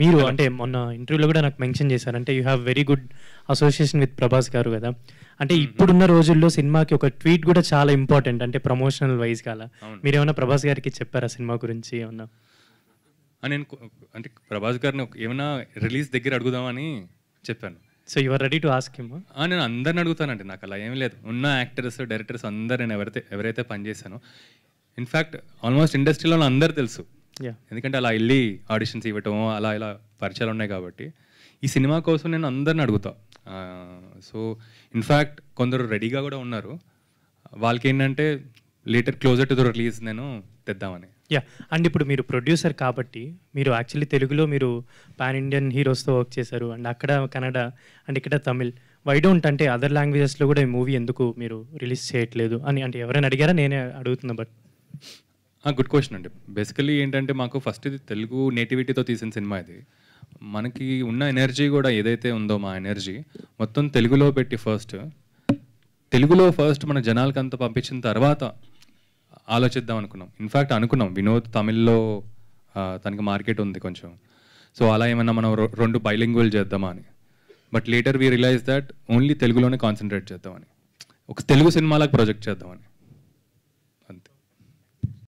మీరు అంటే మొన్న ఇంటర్వ్యూలో కూడా నాకు మెన్షన్ చేశారు, అంటే you have very good association with Prabhas గారు కదా. అంటే ఇప్పుడున్న రోజుల్లో సినిమాకి ఒక ట్వీట్ కూడా చాలా ఇంపార్టెంట్, అంటే ప్రమోషనల్ వైజ్ కాల మీరు ఏమన్నా ప్రభాస్ గారికి చెప్పారా సినిమా గురించి ఏమన్నా? నేను అంటే ప్రభాస్ గారిని ఏమైనా రిలీజ్ దగ్గర అడుగుదామని చెప్పాను. So you are ready to ask him? నేను అందరిని అడుగుతానండి, నాకు అలా ఏం లేదు. ఉన్న యాక్టర్స్ డైరెక్టర్స్ అందరు నేను ఎవరైతే పనిచేశానో, ఇన్ఫ్యాక్ట్ ఆల్మోస్ట్ ఇండస్ట్రీలో అందరు తెలుసు, ఎందుకంటే అలా వెళ్ళి ఆడిషన్స్ ఇవ్వటం అలా ఇలా పరిచయాలు ఉన్నాయి కాబట్టి. ఈ సినిమా కోసం నేను అందరిని అడుగుతా. సో ఇన్ఫ్యాక్ట్ కొందరు రెడీగా కూడా ఉన్నారు, వాళ్ళకి ఏంటంటే later closer to the release నేను తెద్దామని. అండ్ ఇప్పుడు మీరు ప్రొడ్యూసర్ కాబట్టి మీరు యాక్చువల్లీ తెలుగులో మీరు పాన్ ఇండియన్ హీరోస్తో వర్క్ చేశారు, అండ్ అక్కడ కన్నడ అండ్ ఇక్కడ తమిళ్. వై డోంట్ అంటే అదర్ లాంగ్వేజెస్లో కూడా ఈ మూవీ ఎందుకు మీరు రిలీజ్ చేయట్లేదు అని అంటే ఎవరైనా అడిగారా? నేనే అడుగుతున్నా. బట్ గుడ్ క్వశ్చన్ అండి. బేసికలీ ఏంటంటే మాకు ఫస్ట్ ఇది తెలుగు నేటివిటీతో తీసిన సినిమా. ఇది మనకి ఉన్న ఎనర్జీ కూడా ఏదైతే ఉందో మా ఎనర్జీ మొత్తం తెలుగులో పెట్టి తెలుగులో ఫస్ట్ మన జనాలకి అంతా పంపించిన తర్వాత ఆలోచిద్దాం అనుకున్నాం. ఇన్ఫ్యాక్ట్ అనుకున్నాం వినోద్ తమిళ్లో తనకి మార్కెట్ ఉంది కొంచెం, సో అలా ఏమన్నా మనం 2 బైలింగ్వల్ చేద్దామా అని. But later we realise that only తెలుగులోనే కాన్సన్ట్రేట్ చేద్దామని, ఒక తెలుగు సినిమాలకు ప్రొజెక్ట్ చేద్దామని.